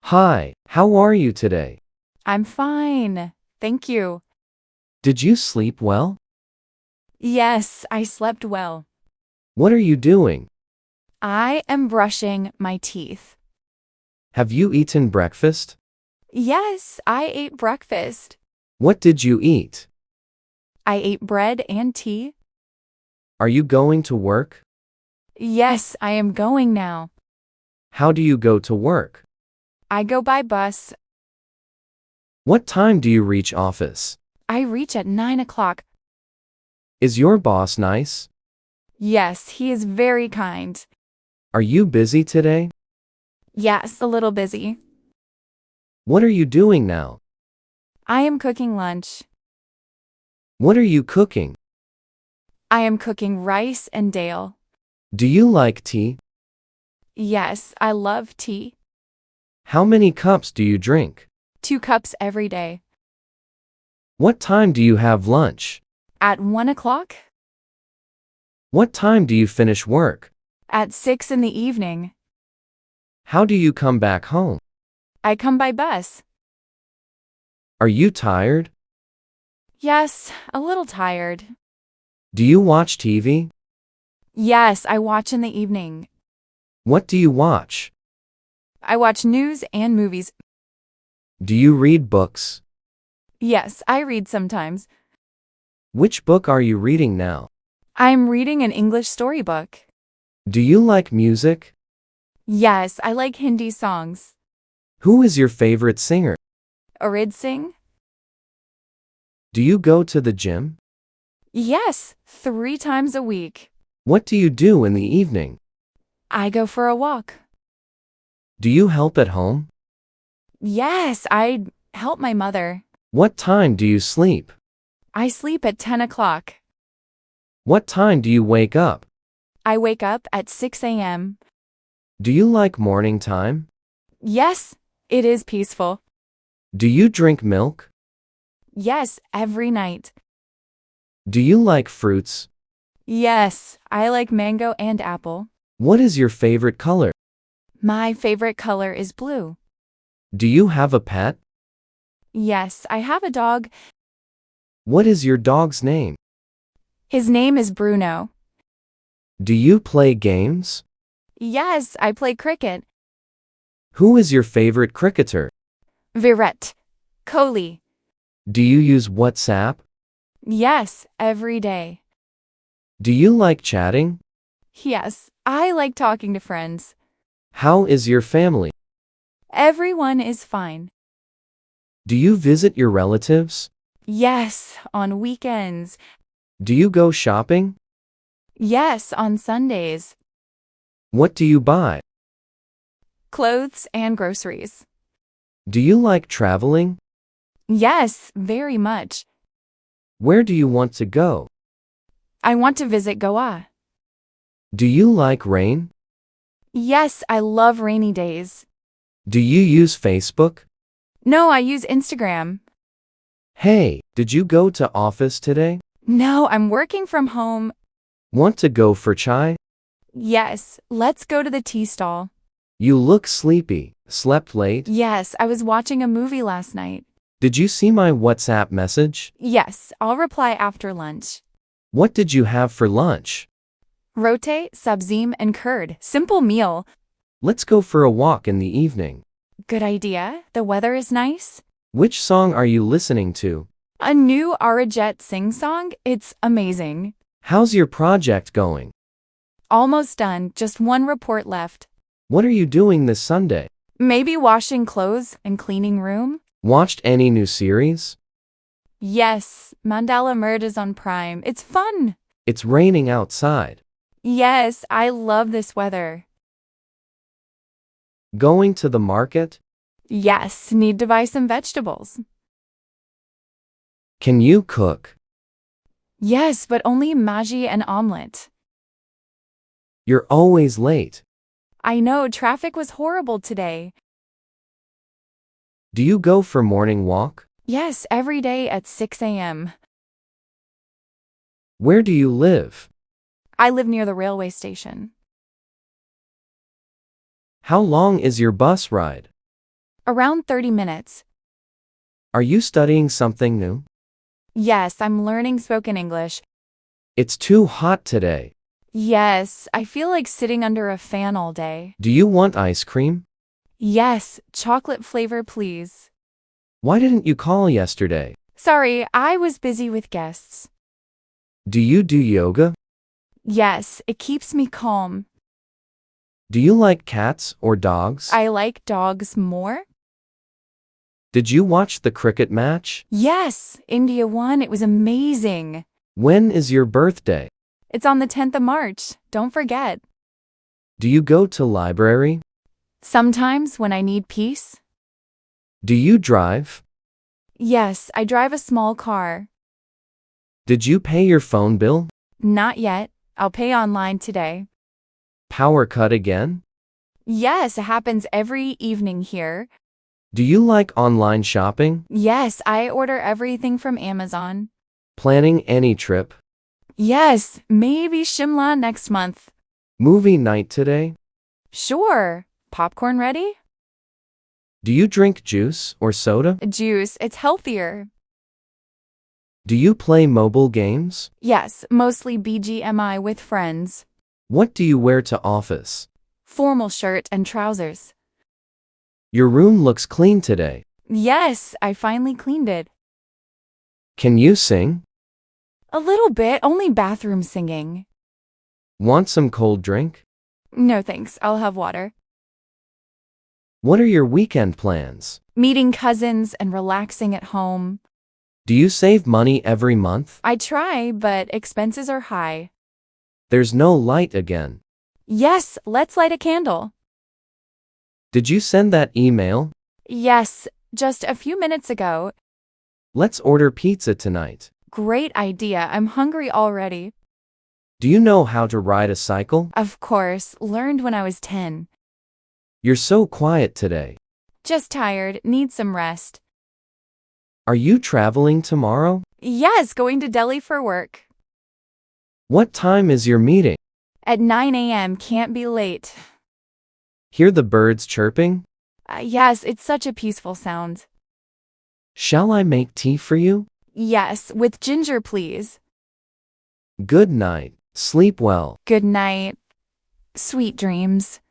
Hi, how are you today? I'm fine. Thank you. Did you sleep well? Yes, I slept well. What are you doing? I am brushing my teeth. Have you eaten breakfast? Yes, I ate breakfast. What did you eat? I ate bread and tea. Are you going to work? Yes, I am going now. How do you go to work? I go by bus. What time do you reach office? I reach at 9 o'clock. Is your boss nice? Yes, he is very kind. Are you busy today? Yes, a little busy. What are you doing now? I am cooking lunch. What are you cooking? I am cooking rice and dal. Do you like tea? Yes, I love tea. How many cups do you drink? 2 cups every day. What time do you have lunch? At 1 o'clock? What time do you finish work? At 6 in the evening. How do you come back home? I come by bus. Are you tired? Yes, a little tired. Do you watch TV? Yes, I watch in the evening. What do you watch? I watch news and movies. Do you read books? Yes, I read sometimes. Which book are you reading now? I'm reading an English storybook. Do you like music? Yes, I like Hindi songs. Who is your favorite singer? Arid Singh? Do you go to the gym? Yes, 3 times a week. What do you do in the evening? I go for a walk. Do you help at home? Yes, I help my mother. What time do you sleep? I sleep at 10 o'clock. What time do you wake up? I wake up at 6 a.m. Do you like morning time? Yes, it is peaceful. Do you drink milk? Yes, every night. Do you like fruits? Yes, I like mango and apple. What is your favorite color? My favorite color is blue. Do you have a pet? Yes, I have a dog. What is your dog's name? His name is Bruno. Do you play games? Yes, I play cricket. Who is your favorite cricketer? Virat Kohli. Do you use WhatsApp? Yes, every day. Do you like chatting? Yes, I like talking to friends. How is your family? Everyone is fine. Do you visit your relatives? Yes, on weekends. Do you go shopping? Yes, on Sundays. What do you buy? Clothes and groceries. Do you like traveling? Yes, very much. Where do you want to go? I want to visit Goa. Do you like rain? Yes, I love rainy days. Do you use Facebook? No, I use Instagram. Hey, did you go to office today? No, I'm working from home. Want to go for chai? Yes, let's go to the tea stall. You look sleepy. Slept late? Yes, I was watching a movie last night. Did you see my WhatsApp message? Yes, I'll reply after lunch. What did you have for lunch? Rote, sabzi, and curd. Simple meal. Let's go for a walk in the evening. Good idea. The weather is nice. Which song are you listening to? A new Arijit Singh song. It's amazing. How's your project going? Almost done. Just one report left. What are you doing this Sunday? Maybe washing clothes and cleaning room? Watched any new series? Yes, Mandala Murd is on Prime. It's fun. It's raining outside. Yes, I love this weather. Going to the market? Yes, need to buy some vegetables. Can you cook? Yes, but only Maggi and omelette. You're always late. I know traffic was horrible today. Do you go for morning walk? Yes, every day at 6 a.m. Where do you live? I live near the railway station. How long is your bus ride? Around 30 minutes. Are you studying something new? Yes, I'm learning spoken English. It's too hot today. Yes, I feel like sitting under a fan all day. Do you want ice cream? Yes, chocolate flavor, please. Why didn't you call yesterday? Sorry, I was busy with guests. Do you do yoga? Yes, it keeps me calm. Do you like cats or dogs? I like dogs more. Did you watch the cricket match? Yes, India won. It was amazing. When is your birthday? It's on the 10th of March. Don't forget. Do you go to library? Sometimes when I need peace. Do you drive? Yes, I drive a small car. Did you pay your phone bill? Not yet. I'll pay online today. Power cut again? Yes, it happens every evening here. Do you like online shopping? Yes, I order everything from Amazon. Planning any trip? Yes, maybe Shimla next month. Movie night today? Sure. Popcorn ready? Do you drink juice or soda? Juice, it's healthier. Do you play mobile games? Yes, mostly BGMI with friends. What do you wear to office? Formal shirt and trousers. Your room looks clean today. Yes, I finally cleaned it. Can you sing? A little bit, only bathroom singing. Want some cold drink? No thanks, I'll have water. What are your weekend plans? Meeting cousins and relaxing at home. Do you save money every month? I try, but expenses are high. There's no light again. Yes, let's light a candle. Did you send that email? Yes, just a few minutes ago. Let's order pizza tonight. Great idea, I'm hungry already. Do you know how to ride a cycle? Of course, learned when I was 10. You're so quiet today. Just tired, need some rest. Are you traveling tomorrow? Yes, going to Delhi for work. What time is your meeting? At 9 a.m., can't be late. Hear the birds chirping? Yes, it's such a peaceful sound. Shall I make tea for you? Yes, with ginger, please. Good night. Sleep well. Good night. Sweet dreams.